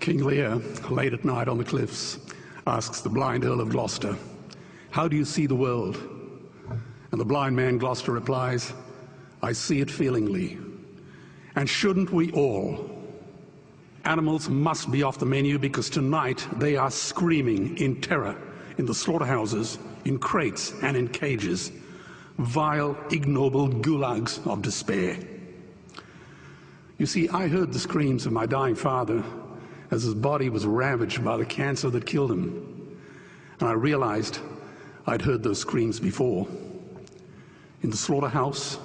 King Lear, late at night on the cliffs, asks the blind Earl of Gloucester, "How do you see the world?" And the blind man Gloucester replies, "I see it feelingly. And shouldn't we all? Animals must be off the menu because tonight they are screaming in terror in the slaughterhouses, in crates and in cages, vile, ignoble gulags of despair." You see, I heard the screams of my dying father as his body was ravaged by the cancer that killed him. And I realized I'd heard those screams before. In the slaughterhouse,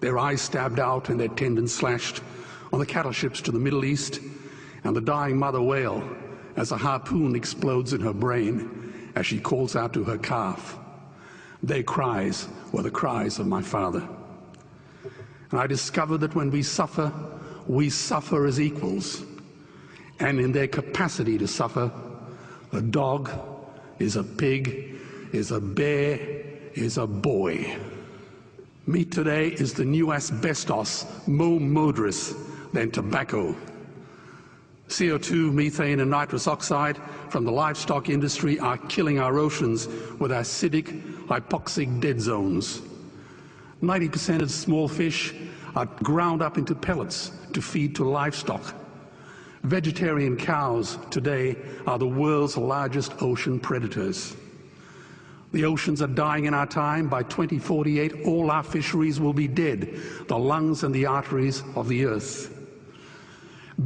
their eyes stabbed out and their tendons slashed, on the cattle ships to the Middle East, and the dying mother wail as a harpoon explodes in her brain as she calls out to her calf. Their cries were the cries of my father. And I discovered that when we suffer as equals. And in their capacity to suffer, a dog is a pig, is a bear, is a boy. Meat today is the new asbestos, more murderous than tobacco. CO2, methane and nitrous oxide from the livestock industry are killing our oceans with acidic, hypoxic dead zones. 90% of small fish are ground up into pellets to feed to livestock. Vegetarian cows today are the world's largest ocean predators. The oceans are dying in our time. By 2048, all our fisheries will be dead, the lungs and the arteries of the earth.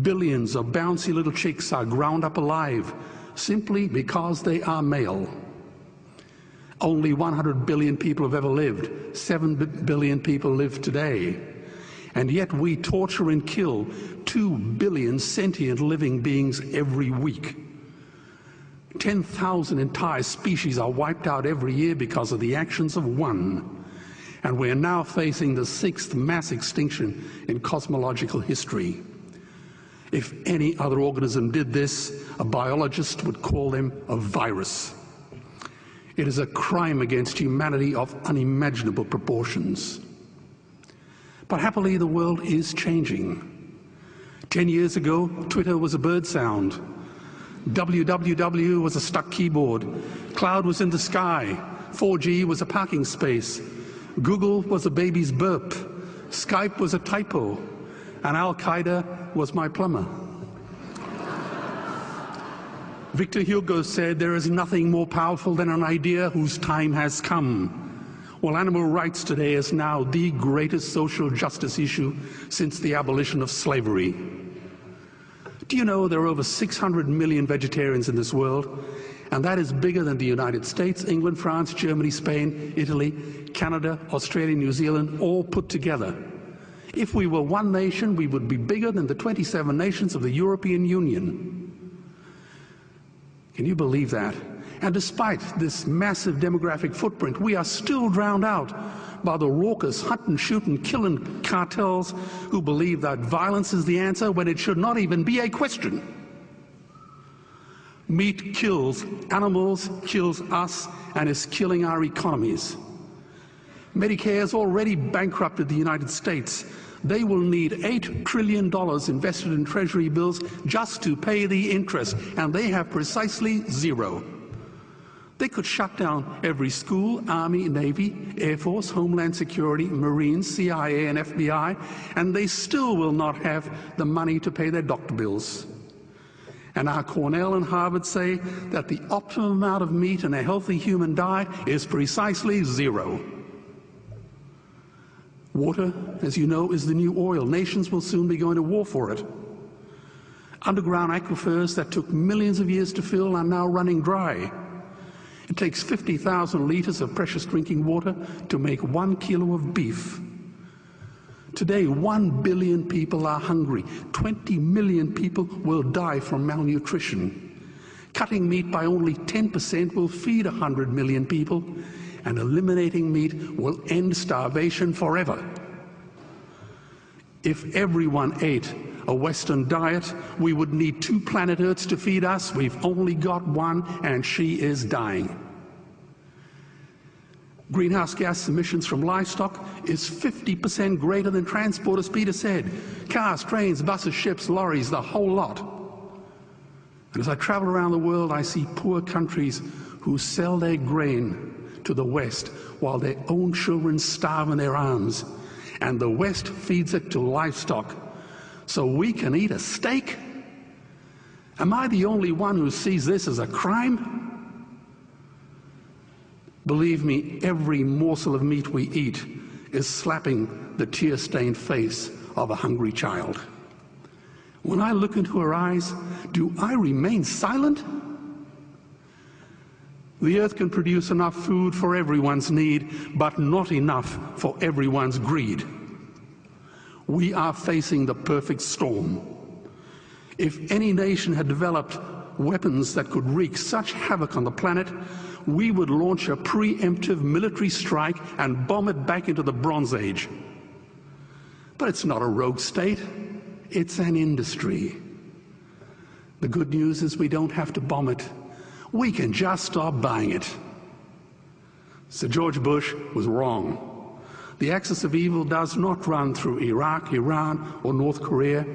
Billions of bouncy little chicks are ground up alive simply because they are male. Only 100 billion people have ever lived. 7 billion people live today. And yet we torture and kill 2 billion sentient living beings every week. 10,000 entire species are wiped out every year because of the actions of one. And we're now facing the 6th mass extinction in cosmological history. If any other organism did this, a biologist would call them a virus. It is a crime against humanity of unimaginable proportions. But happily, the world is changing. 10 years ago, Twitter was a bird sound. www was a stuck keyboard. Cloud was in the sky. 4G was a parking space. Google was a baby's burp. Skype was a typo. And Al-Qaeda was my plumber. Victor Hugo said, "There is nothing more powerful than an idea whose time has come." Well, animal rights today is now the greatest social justice issue since the abolition of slavery. Do you know there are over 600 million vegetarians in this world? And that is bigger than the United States, England, France, Germany, Spain, Italy, Canada, Australia, New Zealand, all put together. If we were one nation, we would be bigger than the 27 nations of the European Union. Can you believe that? And despite this massive demographic footprint, we are still drowned out by the raucous hunt and shoot and killing cartels who believe that violence is the answer when it should not even be a question. Meat kills animals, kills us, and is killing our economies. Medicare has already bankrupted the United States. They will need $8 trillion invested in Treasury bills just to pay the interest, and they have precisely zero. They could shut down every school, Army, Navy, Air Force, Homeland Security, Marines, CIA, and FBI, and they still will not have the money to pay their doctor bills. And our Cornell and Harvard say that the optimum amount of meat in a healthy human diet is precisely zero. Water, as you know, is the new oil. Nations will soon be going to war for it. Underground aquifers that took millions of years to fill are now running dry. It takes 50,000 liters of precious drinking water to make 1 kilo of beef. Today, 1 billion people are hungry. 20 million people will die from malnutrition. Cutting meat by only 10% will feed 100 million people, and eliminating meat will end starvation forever. If everyone ate a Western diet, we would need 2 planet Earths to feed us. We've only got one, and she is dying. Greenhouse gas emissions from livestock is 50% greater than transport, as Peter said. Cars, trains, buses, ships, lorries, the whole lot. And as I travel around the world, I see poor countries who sell their grain to the West while their own children starve in their arms. And the West feeds it to livestock so we can eat a steak? Am I the only one who sees this as a crime? Believe me, every morsel of meat we eat is slapping the tear-stained face of a hungry child. When I look into her eyes, do I remain silent? The earth can produce enough food for everyone's need, but not enough for everyone's greed. We are facing the perfect storm. If any nation had developed weapons that could wreak such havoc on the planet, we would launch a preemptive military strike and bomb it back into the Bronze Age. But it's not a rogue state, it's an industry. The good news is we don't have to bomb it. We can just stop buying it. Sir George Bush was wrong. The axis of evil does not run through Iraq, Iran, or North Korea.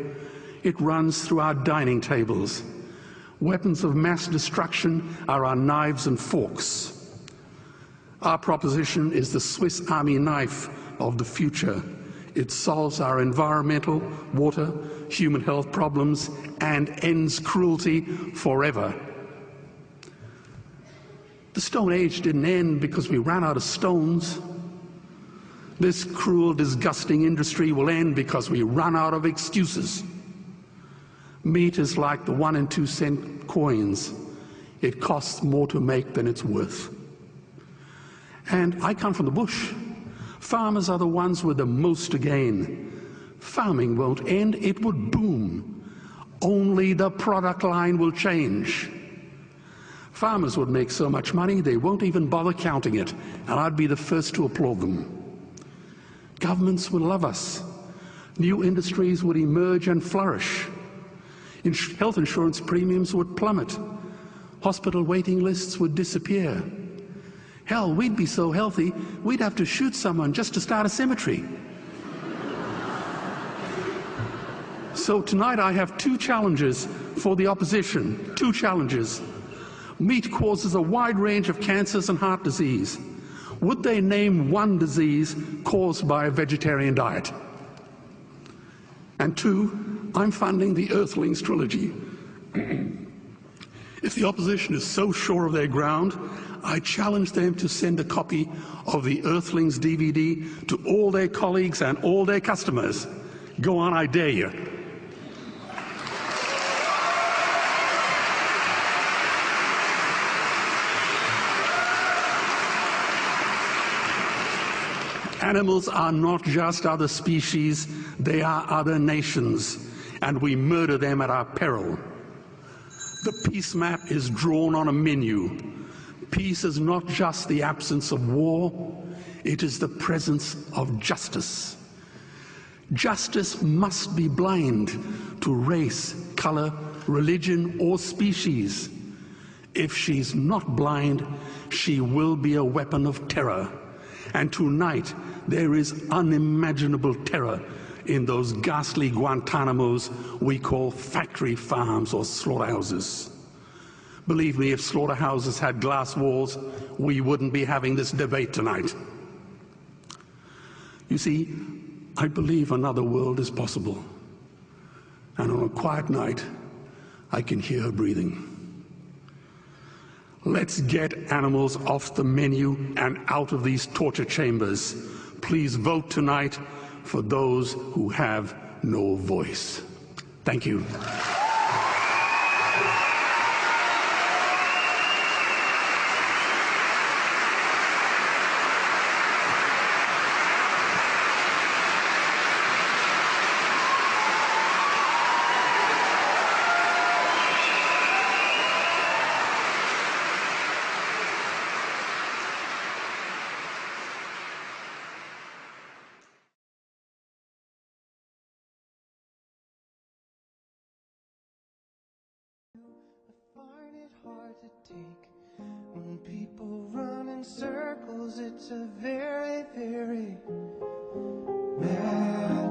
It runs through our dining tables. Weapons of mass destruction are our knives and forks. Our proposition is the Swiss Army knife of the future. It solves our environmental, water, human health problems and ends cruelty forever. The Stone Age didn't end because we ran out of stones. This cruel, disgusting industry will end because we run out of excuses. Meat is like the 1 and 2 cent coins. It costs more to make than it's worth. And I come from the bush. Farmers are the ones with the most to gain. Farming won't end, it would boom. Only the product line will change. Farmers would make so much money they won't even bother counting it, and I'd be the first to applaud them. Governments would love us. New industries would emerge and flourish. Health insurance premiums would plummet. Hospital waiting lists would disappear. Hell, we'd be so healthy, we'd have to shoot someone just to start a cemetery. So tonight I have 2 challenges for the opposition. 2 challenges. Meat causes a wide range of cancers and heart disease. Would they name one disease caused by a vegetarian diet? And 2, I'm funding the Earthlings trilogy. If the opposition is so sure of their ground, I challenge them to send a copy of the Earthlings DVD to all their colleagues and all their customers. Go on, I dare you. Animals are not just other species, they are other nations, and we murder them at our peril. The peace map is drawn on a menu. Peace is not just the absence of war, it is the presence of justice. Justice must be blind to race, color, religion, or species. If she's not blind, she will be a weapon of terror. And tonight, there is unimaginable terror in those ghastly Guantanamos we call factory farms or slaughterhouses. Believe me, if slaughterhouses had glass walls, we wouldn't be having this debate tonight. You see, I believe another world is possible. And on a quiet night, I can hear her breathing. Let's get animals off the menu and out of these torture chambers. Please vote tonight for those who have no voice. Thank you. I find it hard to take when people run in circles. It's a very, very bad